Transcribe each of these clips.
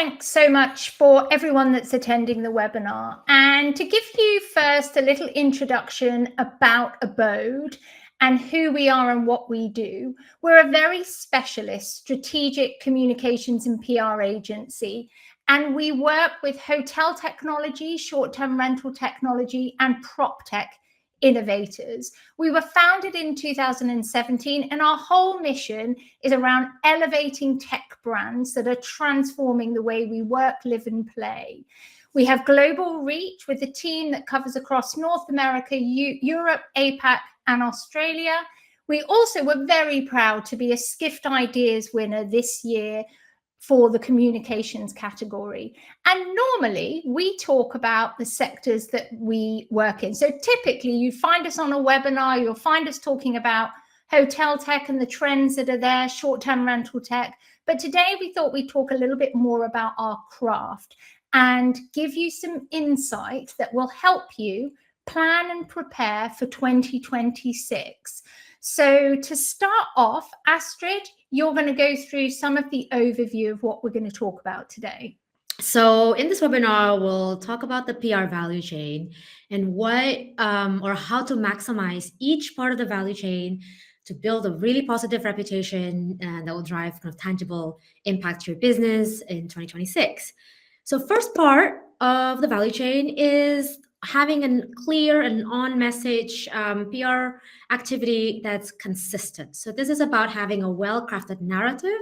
thanks so much for everyone that's attending the webinar. And to give you first a little introduction about Abode and who we are and what we do, we're a very specialist strategic communications and PR agency. And we work with hotel technology, short-term rental technology, and PropTech innovators. We were founded in 2017, and our whole mission is around elevating tech brands that are transforming the way we work, live, and play. We have global reach with a team that covers across North America, Europe, APAC, and Australia. We also were very proud to be a Skift Ideas winner this year for the communications category. And normally we talk about the sectors that we work in. So typically you find us on a webinar, you'll find us talking about hotel tech and the trends that are there, short-term rental tech. But today we thought we'd talk a little bit more about our craft and give you some insight that will help you plan and prepare for 2026. So to start off, Astrid, you're going to go through some of the overview of what we're going to talk about today. So in this webinar, we'll talk about the PR value chain and what or how to maximize each part of the value chain to build a really positive reputation that will drive kind of tangible impact to your business in 2026. So first part of the value chain is having a clear and on-message PR activity that's consistent. So this is about having a well-crafted narrative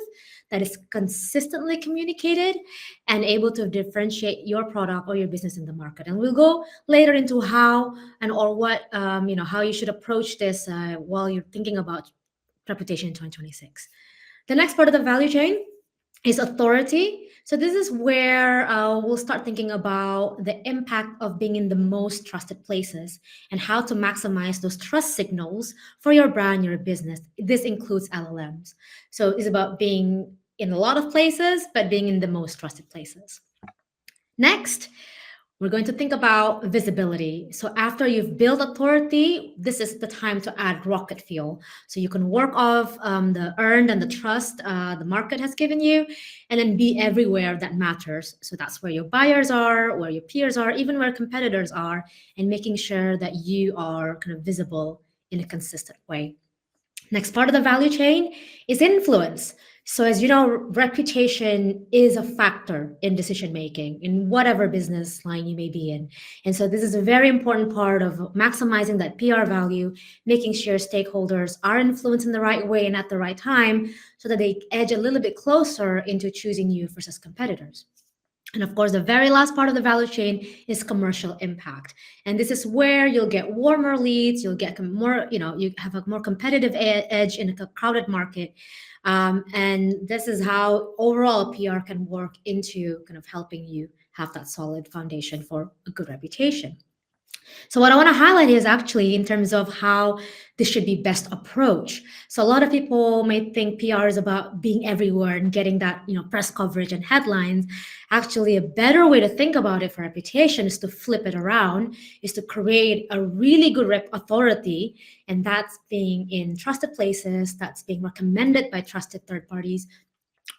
that is consistently communicated and able to differentiate your product or your business in the market. And we'll go later into how and or what how you should approach this while you're thinking about reputation in 2026. The next part of the value chain is authority. So this is where we'll start thinking about the impact of being in the most trusted places and how to maximize those trust signals for your brand, your business. This includes LLMs. So it's about being in a lot of places, but being in the most trusted places. Next, we're going to think about visibility. So after you've built authority, this is the time to add rocket fuel. So you can work off the earned and the trust the market has given you, and then be everywhere that matters. So that's where your buyers are, where your peers are, even where competitors are, and making sure that you are kind of visible in a consistent way. Next part of the value chain is influence. So as you know, reputation is a factor in decision-making in whatever business line you may be in. And so this is a very important part of maximizing that PR value, making sure stakeholders are influenced in the right way and at the right time so that they edge a little bit closer into choosing you versus competitors. And of course, the very last part of the value chain is commercial impact. And this is where you'll get warmer leads, you'll get more, you have a more competitive edge in a crowded market. And this is how overall PR can work into kind of helping you have that solid foundation for a good reputation. So what I want to highlight is actually in terms of how this should be best approached. So a lot of people may think PR is about being everywhere and getting that, press coverage and headlines. Actually, a better way to think about it for reputation is to flip it around, is to create a really good rep authority. And that's being in trusted places, that's being recommended by trusted third parties,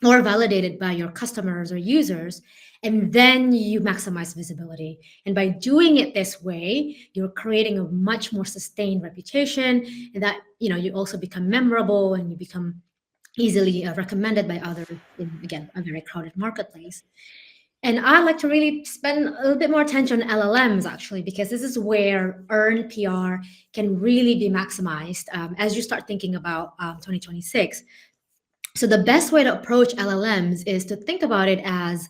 or validated by your customers or users, and then you maximize visibility. And by doing it this way, you're creating a much more sustained reputation, and that you also become memorable and you become easily recommended by others in, again, a very crowded marketplace. And I like to really spend a little bit more attention on LLMs, actually, because this is where earned PR can really be maximized as you start thinking about 2026. So the best way to approach LLMs is to think about it as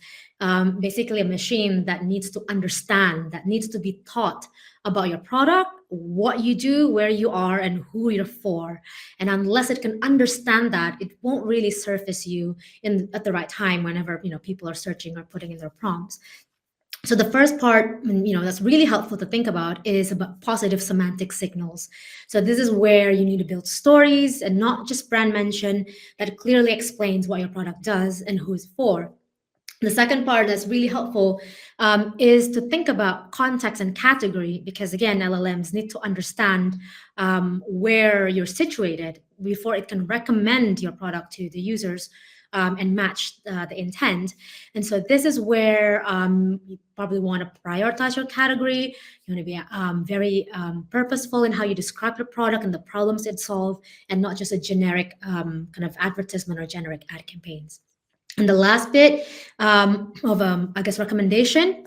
basically a machine that needs to understand, that needs to be taught about your product, what you do, where you are, and who you're for. And unless it can understand that, it won't really surface you at the right time whenever people are searching or putting in their prompts. So the first part, that's really helpful to think about is about positive semantic signals. So this is where you need to build stories and not just brand mention that clearly explains what your product does and who it's for. The second part that's really helpful is to think about context and category, because again, LLMs need to understand where you're situated before it can recommend your product to the users and match the intent. And so this is where you probably want to prioritize your category. You want to be very purposeful in how you describe your product and the problems it solves, and not just a generic kind of advertisement or generic ad campaigns. And the last bit of, I guess, recommendation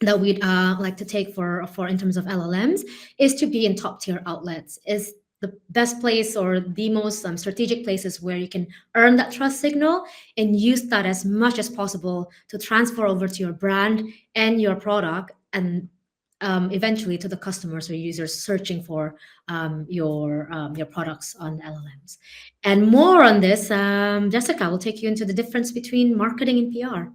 that we'd like to take for in terms of LLMs is to be in top tier outlets. Is the best place or the most strategic places where you can earn that trust signal and use that as much as possible to transfer over to your brand and your product, and eventually to the customers or users searching for your products on LLMs. And more on this, Jessica will take you into the difference between marketing and PR.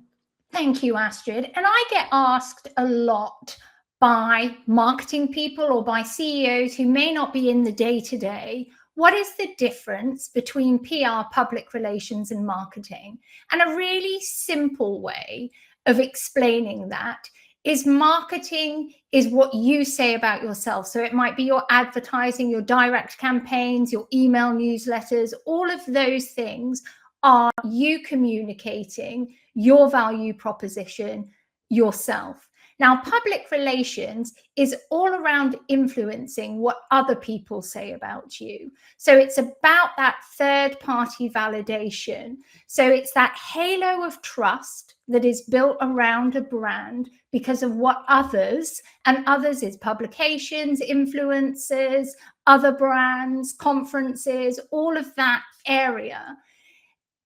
Thank you, Astrid. And I get asked a lot by marketing people or by CEOs who may not be in the day-to-day, what is the difference between PR, public relations, and marketing? And a really simple way of explaining that is marketing is what you say about yourself. So it might be your advertising, your direct campaigns, your email newsletters, all of those things are you communicating your value proposition yourself. Now, public relations is all around influencing what other people say about you. So it's about that third-party validation. So it's that halo of trust that is built around a brand because of what others, and others is publications, influencers, other brands, conferences, all of that area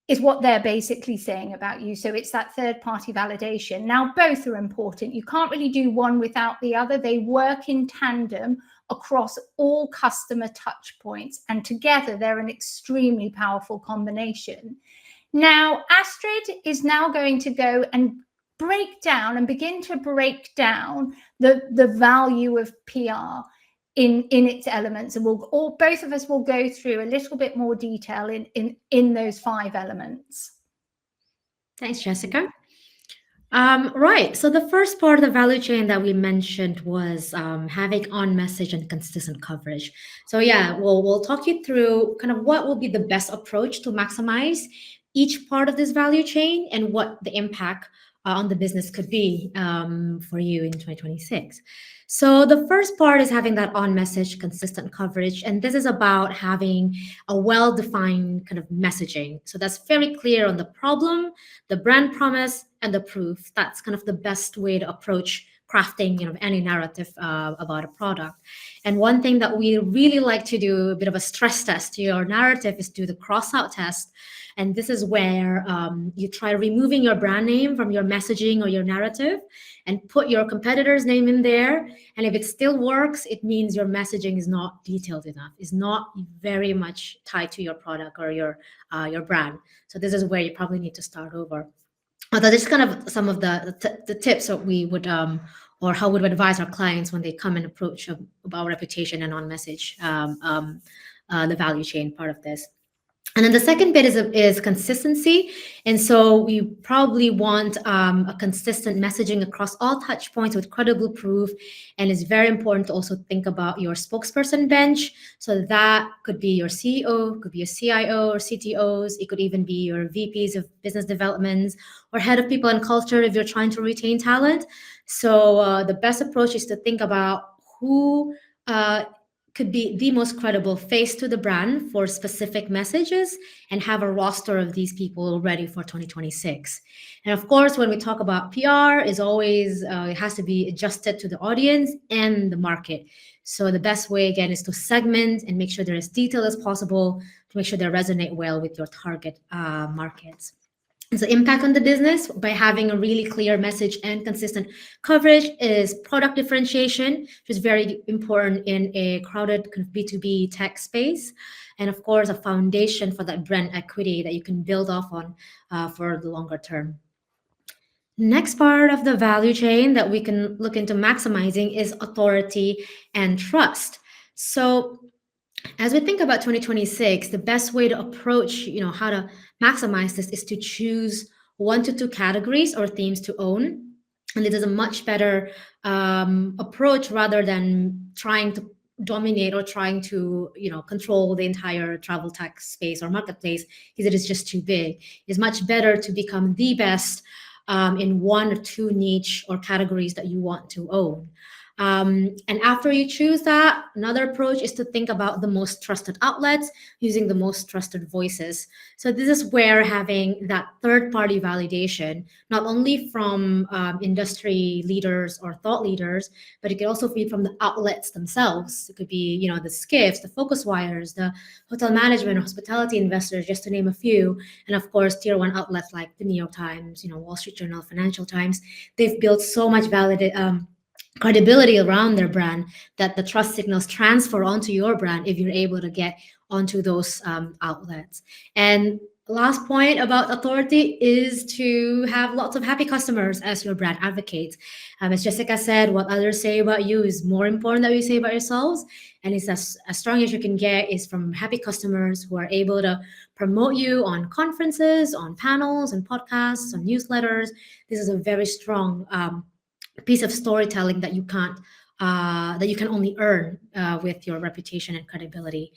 is what they're basically saying about you. So it's that third-party validation. Now, both are important. You can't really do one without the other. They work in tandem across all customer touch points, and together they're an extremely powerful combination. Now, Astrid is now going to go and begin to break down the value of PR in its elements, and both of us will go through a little bit more detail in those 5 elements. Thanks, Jessica. Right. So the first part of the value chain that we mentioned was having on message and consistent coverage. So yeah, we'll talk you through kind of what will be the best approach to maximize each part of this value chain and what the impact on the business could be for you in 2026. So the first part is having that on-message consistent coverage. And this is about having a well-defined kind of messaging. So that's very clear on the problem, the brand promise, and the proof. That's kind of the best way to approach crafting, any narrative about a product. And one thing that we really like to do, a bit of a stress test to your narrative, is do the cross-out test. And this is where you try removing your brand name from your messaging or your narrative and put your competitor's name in there. And if it still works, it means your messaging is not detailed enough, is not very much tied to your product or your brand. So this is where you probably need to start over. Although this is kind of some of the tips that we would or how we would advise our clients when they come and approach about reputation and on message, the value chain part of this. And then the second bit is consistency. And so we probably want a consistent messaging across all touch points with credible proof. And it's very important to also think about your spokesperson bench. So that could be your CEO, could be a CIO or CTOs. It could even be your VPs of business developments or head of people and culture if you're trying to retain talent. So the best approach is to think about who could be the most credible face to the brand for specific messages and have a roster of these people ready for 2026. And of course, when we talk about PR, is always it has to be adjusted to the audience and the market. So the best way, again, is to segment and make sure they're as detailed as possible to make sure they resonate well with your target markets. And so impact on the business by having a really clear message and consistent coverage is product differentiation, which is very important in a crowded kind of B2B tech space. And of course, a foundation for that brand equity that you can build off on for the longer term. Next part of the value chain that we can look into maximizing is authority and trust. So as we think about 2026, the best way to approach, how to maximize this is to choose 1 to 2 categories or themes to own. And it is a much better approach rather than trying to dominate or trying to, control the entire travel tech space or marketplace because it is just too big. It's much better to become the best in one or two niche or categories that you want to own. And after you choose that, another approach is to think about the most trusted outlets using the most trusted voices. So this is where having that third-party validation, not only from industry leaders or thought leaders, but it can also be from the outlets themselves. It could be, the skiffs, the focus wires, the hotel management, hospitality investors, just to name a few. And of course, tier one outlets like the New York Times, Wall Street Journal, Financial Times. They've built so much credibility around their brand that the trust signals transfer onto your brand if you're able to get onto those outlets. And last point about authority is to have lots of happy customers as your brand advocates. As Jessica said, what others say about you is more important than you say about yourselves. And it's as strong as you can get is from happy customers who are able to promote you on conferences, on panels, and podcasts, on newsletters. This is a very strong piece of storytelling that you can only earn with your reputation and credibility.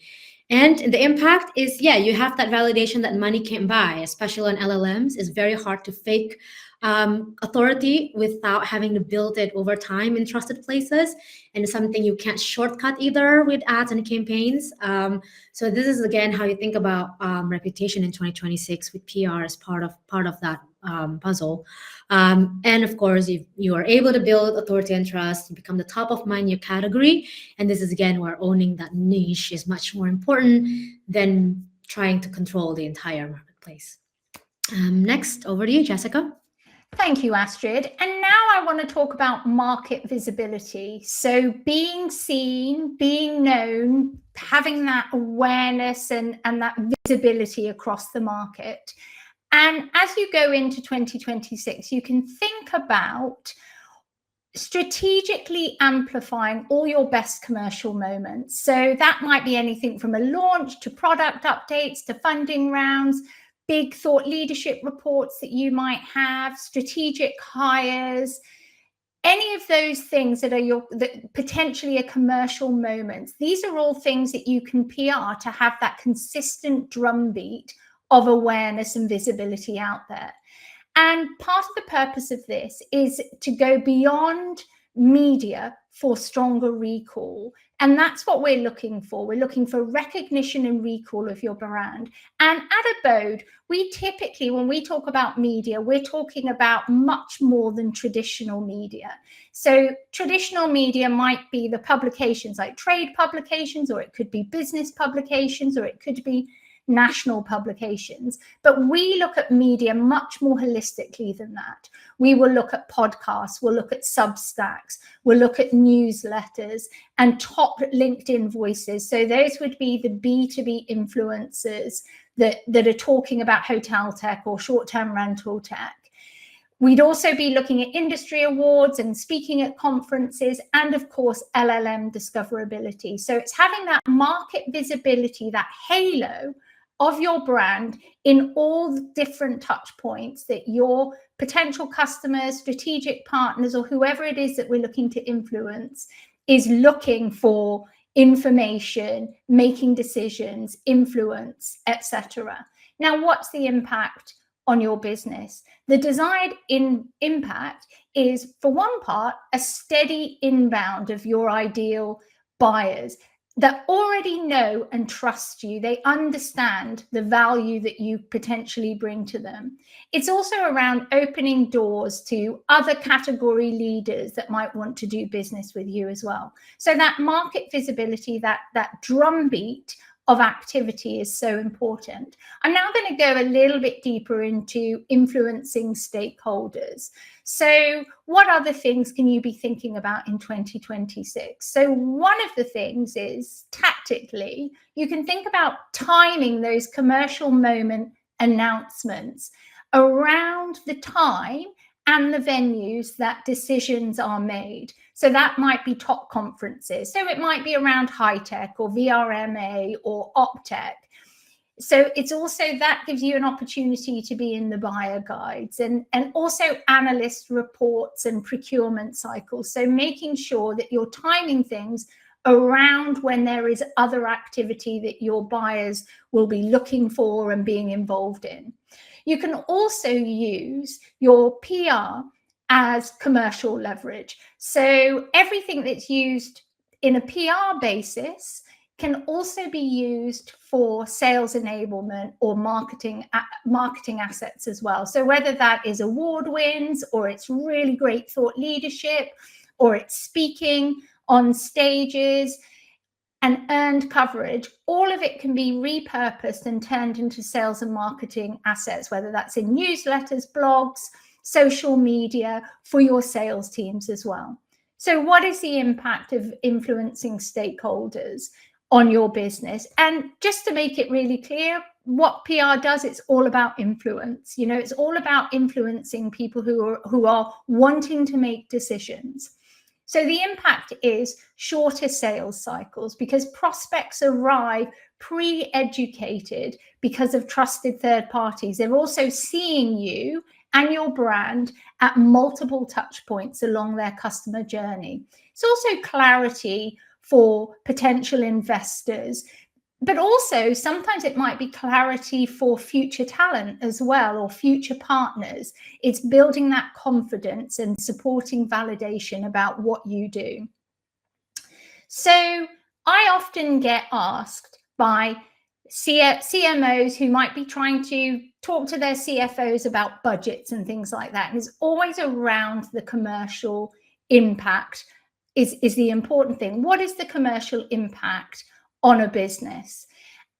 And the impact is, you have that validation that money can't buy, especially on LLMs. It's very hard to fake authority without having to build it over time in trusted places. And it's something you can't shortcut either with ads and campaigns. So this is, again, how you think about reputation in 2026 with PR as part of that puzzle. And of course, if you are able to build authority and trust, you become the top of mind in your category. And this is, again, where owning that niche is much more important than trying to control the entire marketplace. Next, over to you, Jessica. Thank you, Astrid. And now I want to talk about market visibility. So being seen, being known, having that awareness and that visibility across the market. And as you go into 2026, you can think about strategically amplifying all your best commercial moments. So that might be anything from a launch to product updates to funding rounds, big thought leadership reports that you might have, strategic hires, any of those things that are potentially a commercial moment. These are all things that you can PR to have that consistent drumbeat of awareness and visibility out there. And part of the purpose of this is to go beyond media for stronger recall. And that's what we're looking for. We're looking for recognition and recall of your brand. And at Abode, we typically, when we talk about media, we're talking about much more than traditional media. So traditional media might be the publications like trade publications, or it could be business publications, or it could be national publications. But we look at media much more holistically than that. We will look at podcasts, we'll look at Substacks, we'll look at newsletters and top LinkedIn voices. So those would be the B2B influencers that are talking about hotel tech or short-term rental tech. We'd also be looking at industry awards and speaking at conferences, and of course, LLM discoverability. So it's having that market visibility, that halo of your brand in all the different touch points that your potential customers, strategic partners, or whoever it is that we're looking to influence is looking for information, making decisions, influence, etc. Now, what's the impact on your business? The desired impact is, for one part, a steady inbound of your ideal buyers that already know and trust you. They understand the value that you potentially bring to them. It's also around opening doors to other category leaders that might want to do business with you as well. So that market visibility, that drumbeat of activity is so important. I'm now going to go a little bit deeper into influencing stakeholders. So what other things can you be thinking about in 2026? So one of the things is, tactically, you can think about timing those commercial moment announcements around the time and the venues that decisions are made. So that might be top conferences. So it might be around high tech or VRMA or OpTech. So it's also, that gives you an opportunity to be in the buyer guides and also analyst reports and procurement cycles. So making sure that you're timing things around when there is other activity that your buyers will be looking for and being involved in. You can also use your PR as commercial leverage. So everything that's used in a PR basis can also be used for sales enablement or marketing assets as well. So whether that is award wins, or it's really great thought leadership, or it's speaking on stages and earned coverage, all of it can be repurposed and turned into sales and marketing assets, whether that's in newsletters, blogs, social media, for your sales teams as well. So what is the impact of influencing stakeholders on your business? And just to make it really clear, what PR does, it's all about influence. You know, it's all about influencing people who are wanting to make decisions. So the impact is shorter sales cycles, because prospects arrive pre-educated because of trusted third parties. They're also seeing you and your brand at multiple touch points along their customer journey. It's also clarity for potential investors, but also sometimes it might be clarity for future talent as well, or future partners. It's building that confidence and supporting validation about what you do. So I often get asked by CMOs who might be trying to talk to their CFOs about budgets and things like that. And it's always around the commercial impact is the important thing. What is the commercial impact on a business?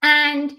And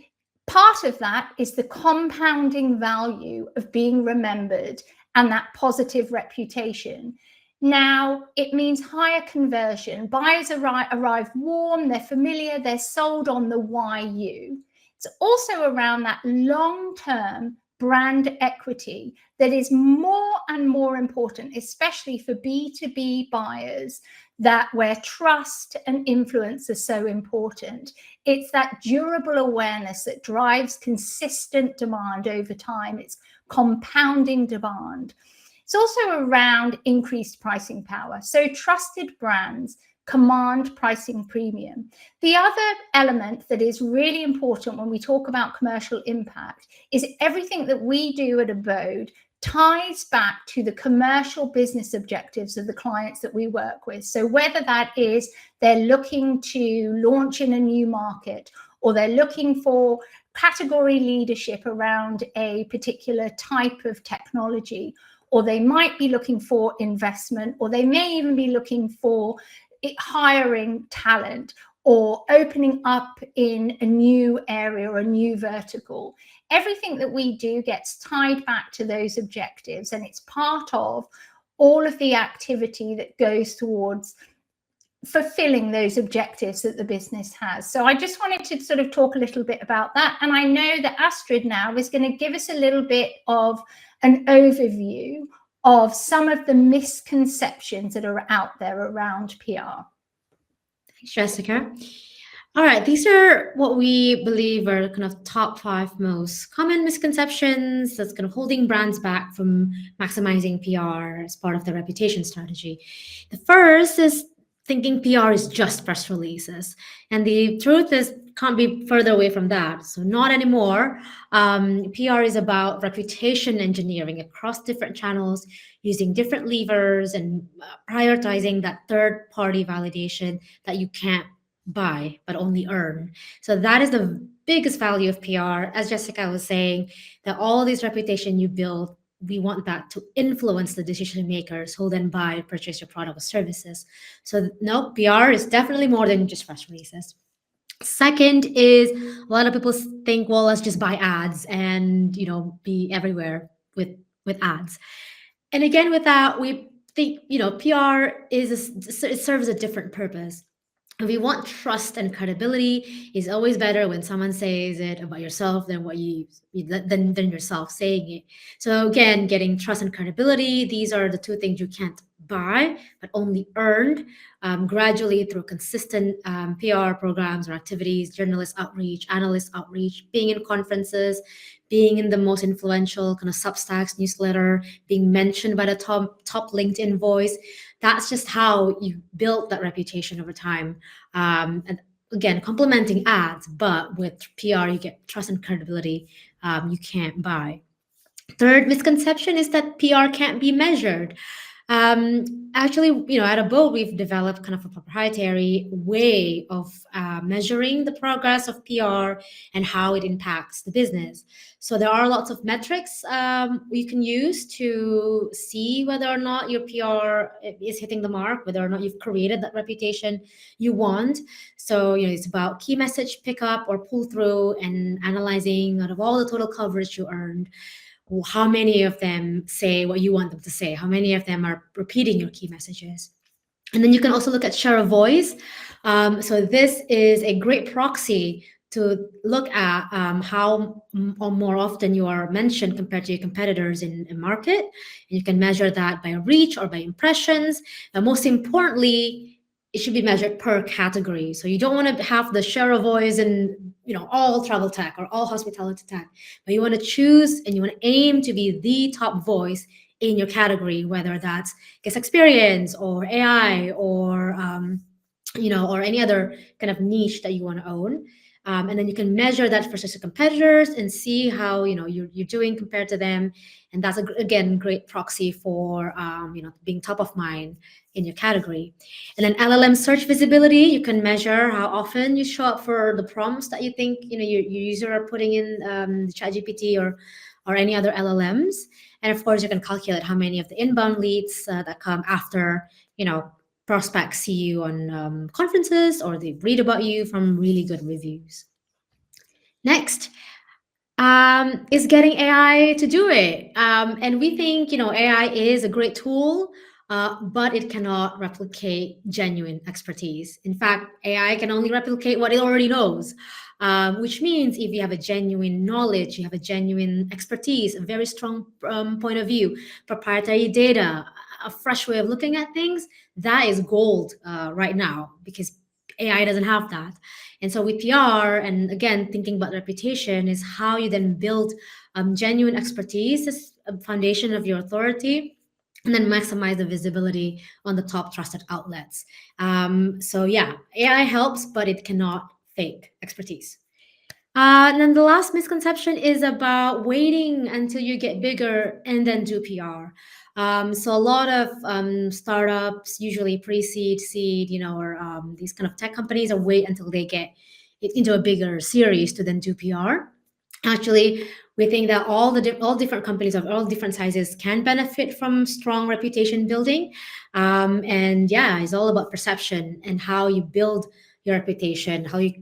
part of that is the compounding value of being remembered and that positive reputation. Now, it means higher conversion. Buyers arrive warm, they're familiar, they're sold on the why you. It's also around that long-term brand equity that is more and more important, especially for B2B buyers, that where trust and influence are so important. It's that durable awareness that drives consistent demand over time. It's compounding demand. It's also around increased pricing power. So trusted brands command pricing premium. The other element that is really important when we talk about commercial impact is everything that we do at Abode ties back to the commercial business objectives of the clients that we work with. So whether that is they're looking to launch in a new market, or they're looking for category leadership around a particular type of technology, or they might be looking for investment, or they may even be looking for hiring talent, or opening up in a new area or a new vertical. Everything that we do gets tied back to those objectives, and it's part of all of the activity that goes towards fulfilling those objectives that the business has. So I just wanted to sort of talk a little bit about that. And I know that Astrid now is going to give us a little bit of an overview of some of the misconceptions that are out there around PR. Thanks, Jessica. All right, these are what we believe are kind of top 5 most common misconceptions that's kind of holding brands back from maximizing PR as part of their reputation strategy. The first is thinking PR is just press releases. And the truth is, can't be further away from that. So not anymore. PR is about reputation engineering across different channels, using different levers and prioritizing that third-party validation that you can't buy, but only earn. So that is the biggest value of PR. As Jessica was saying, that all this reputation you build, we want that to influence the decision makers who then buy and purchase your product or services. So no, PR is definitely more than just press releases. Second is, a lot of people think, well, let's just buy ads and, you know, be everywhere with ads. And again, with that, we think, you know, PR it serves a different purpose. And we want trust and credibility. Is always better when someone says it about yourself than yourself saying it. So again, getting trust and credibility, these are the two things you can't buy, but only earned gradually through consistent PR programs or activities, journalist outreach, analyst outreach, being in conferences, being in the most influential kind of Substacks newsletter, being mentioned by the top LinkedIn voice. That's just how you build that reputation over time. And again, complementing ads, but with PR, you get trust and credibility you can't buy. Third misconception is that PR can't be measured. Actually, at Abode, we've developed kind of a proprietary way of measuring the progress of PR and how it impacts the business. So there are lots of metrics you can use to see whether or not your PR is hitting the mark, whether or not you've created that reputation you want. So, it's about key message pickup or pull through and analyzing out of all the total coverage you earned, how many of them say what you want them to say, how many of them are repeating your key messages. And then you can also look at share of voice. So this is a great proxy to look at how or more often you are mentioned compared to your competitors in market. And you can measure that by reach or by impressions. And most importantly, it should be measured per category. So you don't want to have the share of voice in all travel tech or all hospitality tech, but you want to choose and you want to aim to be the top voice in your category, whether that's guest experience or AI or or any other kind of niche that you want to own. And then you can measure that versus your competitors and see how you're doing compared to them. And that's again great proxy for being top of mind in your category. And then LLM search visibility, you can measure how often you show up for the prompts that you think your user are putting in the ChatGPT or any other LLMs. And of course, you can calculate how many of the inbound leads that come after prospects see you on conferences or they read about you from really good reviews. Next is getting AI to do it. And we think, AI is a great tool, but it cannot replicate genuine expertise. In fact, AI can only replicate what it already knows, which means if you have a genuine knowledge, you have a genuine expertise, a very strong point of view, proprietary data, a fresh way of looking at things, that is gold right now because AI doesn't have that. And so with PR, and again, thinking about reputation is how you then build genuine expertise as a foundation of your authority, and then maximize the visibility on the top trusted outlets. So yeah, AI helps, but it cannot fake expertise. And then the last misconception is about waiting until you get bigger and then do PR. So a lot of startups, usually pre-seed, seed, or these kind of tech companies, are wait until they get into a bigger series to then do PR. Actually, we think that all different companies of all different sizes can benefit from strong reputation building. And yeah, it's all about perception and how you build your reputation, how you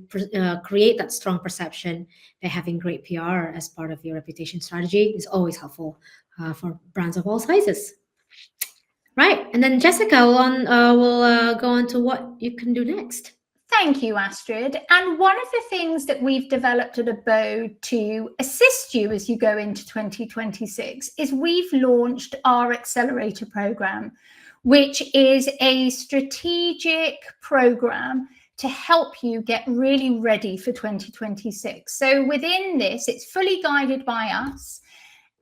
create that strong perception by having great PR as part of your reputation strategy is always helpful for brands of all sizes. Right, and then Jessica will go on to what you can do next. Thank you, Astrid. And one of the things that we've developed at Abode to assist you as you go into 2026 is we've launched our accelerator program, which is a strategic program to help you get really ready for 2026. So within this, it's fully guided by us.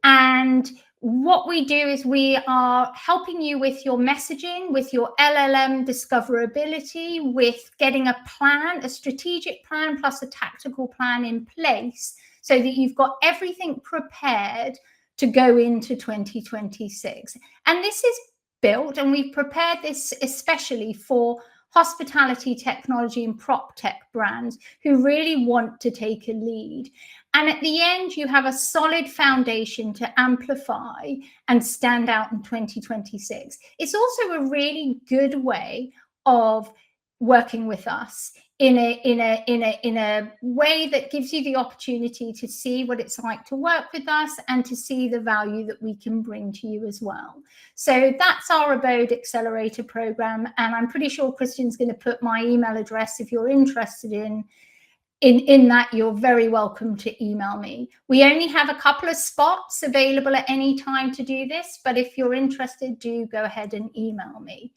And what we do is we are helping you with your messaging, with your LLM discoverability, with getting a plan, a strategic plan plus a tactical plan in place so that you've got everything prepared to go into 2026. And this is built, and we've prepared this especially for hospitality, technology, and PropTech brands who really want to take a lead. And at the end, you have a solid foundation to amplify and stand out in 2026. It's also a really good way of working with us in a way that gives you the opportunity to see what it's like to work with us and to see the value that we can bring to you as well. So that's our Abode Accelerator program. And I'm pretty sure Christian's going to put my email address if you're interested in in that, you're very welcome to email me. We only have a couple of spots available at any time to do this, but if you're interested, do go ahead and email me.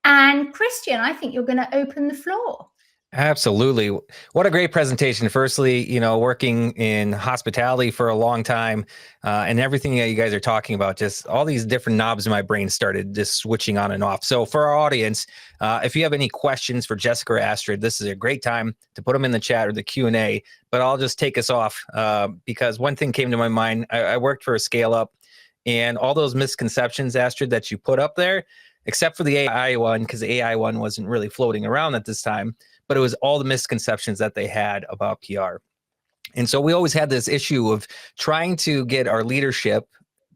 And Christian, I think you're going to open the floor. Absolutely. What a great presentation. Firstly, working in hospitality for a long time, and everything that you guys are talking about, just all these different knobs in my brain started just switching on and off. So for our audience, if you have any questions for Jessica or Astrid, this is a great time to put them in the chat or the Q&A, but I'll just take us off because one thing came to my mind. I worked for a scale up, and all those misconceptions, Astrid, that you put up there, except for the AI one, because the AI one wasn't really floating around at this time, but it was all the misconceptions that they had about PR. And so we always had this issue of trying to get our leadership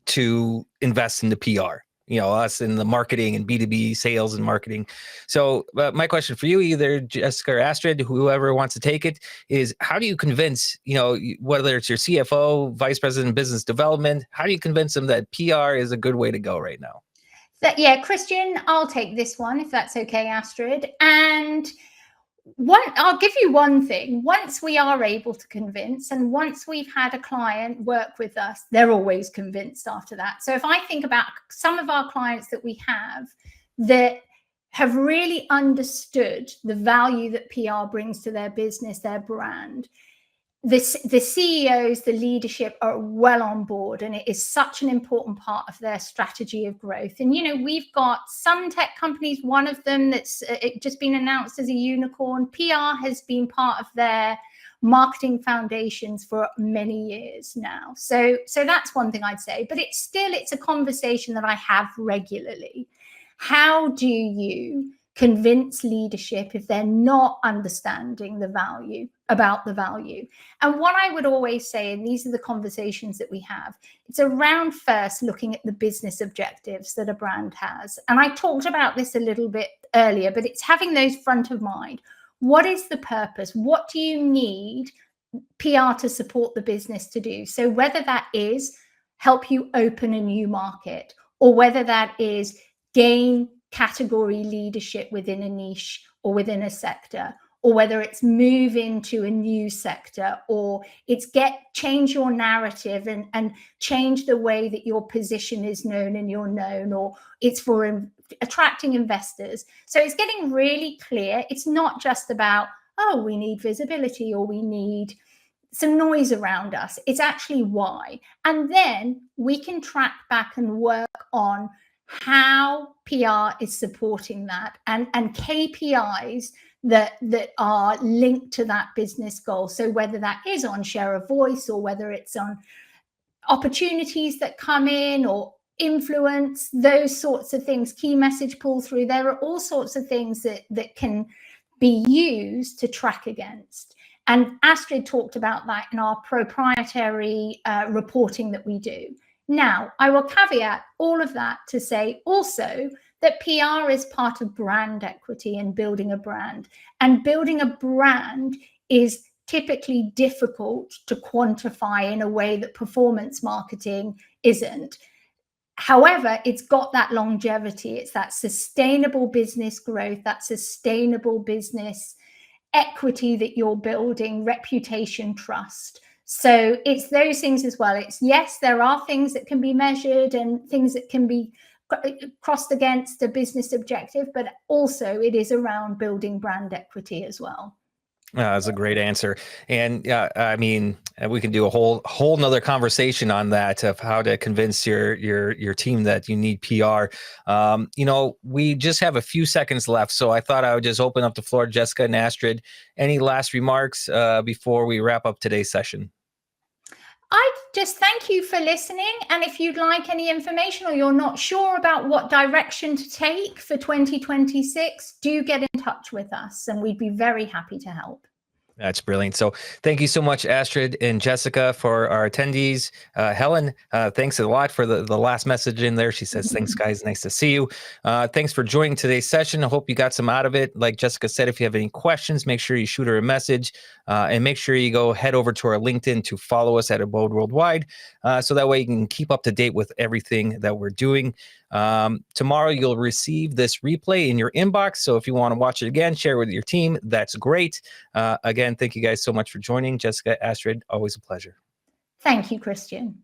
to invest into PR, us in the marketing and B2B sales and marketing. So my question for you, either Jessica or Astrid, whoever wants to take it, is how do you convince, whether it's your CFO, Vice President of Business Development, how do you convince them that PR is a good way to go right now? Yeah, Christian, I'll take this one if that's okay, Astrid. And I'll give you one thing. Once we are able to convince, and once we've had a client work with us, they're always convinced after that. So if I think about some of our clients that we have that have really understood the value that PR brings to their business, their brand, the CEOs, the leadership are well on board, and it is such an important part of their strategy of growth. And, we've got some tech companies, one of them that's just been announced as a unicorn. PR has been part of their marketing foundations for many years now. So that's one thing I'd say, but it's a conversation that I have regularly. How do you convince leadership if they're not understanding the value? And what I would always say, and these are the conversations that we have, it's around first looking at the business objectives that a brand has. And I talked about this a little bit earlier, but it's having those front of mind. What is the purpose? What do you need PR to support the business to do? So whether that is help you open a new market, or whether that is gain category leadership within a niche or within a sector, or whether it's move into a new sector, or it's change your narrative and change the way that your position is known and you're known, or it's for attracting investors. So it's getting really clear. It's not just about, oh, we need visibility or we need some noise around us. It's actually why. And then we can track back and work on how PR is supporting that, and KPIs that are linked to that business goal. So whether that is on share of voice, or whether it's on opportunities that come in, or influence, those sorts of things, key message pull through, there are all sorts of things that can be used to track against. And Astrid talked about that in our proprietary reporting that we do. Now, I will caveat all of that to say also that PR is part of brand equity and building a brand. And building a brand is typically difficult to quantify in a way that performance marketing isn't. However, it's got that longevity. It's that sustainable business growth, that sustainable business equity that you're building, reputation, trust. So it's those things as well. It's, yes, there are things that can be measured and things that can be crossed against a business objective, but also it is around building brand equity as well. That's a great answer. And I mean, we can do a whole nother conversation on that, of how to convince your team that you need PR. We just have a few seconds left, so I thought I would just open up the floor, Jessica and Astrid. Any last remarks before we wrap up today's session? I just thank you for listening. And if you'd like any information, or you're not sure about what direction to take for 2026, do get in touch with us and we'd be very happy to help. That's brilliant. So thank you so much, Astrid and Jessica, for our attendees. Helen, thanks a lot for the last message in there. She says, thanks, guys. Nice to see you. Thanks for joining today's session. I hope you got some out of it. Like Jessica said, if you have any questions, make sure you shoot her a message, and make sure you head over to our LinkedIn to follow us at Abode Worldwide, so that way you can keep up to date with everything that we're doing. Tomorrow, you'll receive this replay in your inbox. So if you want to watch it again, share with your team. That's great. Again, thank you guys so much for joining. Jessica, Astrid, always a pleasure. Thank you, Christian.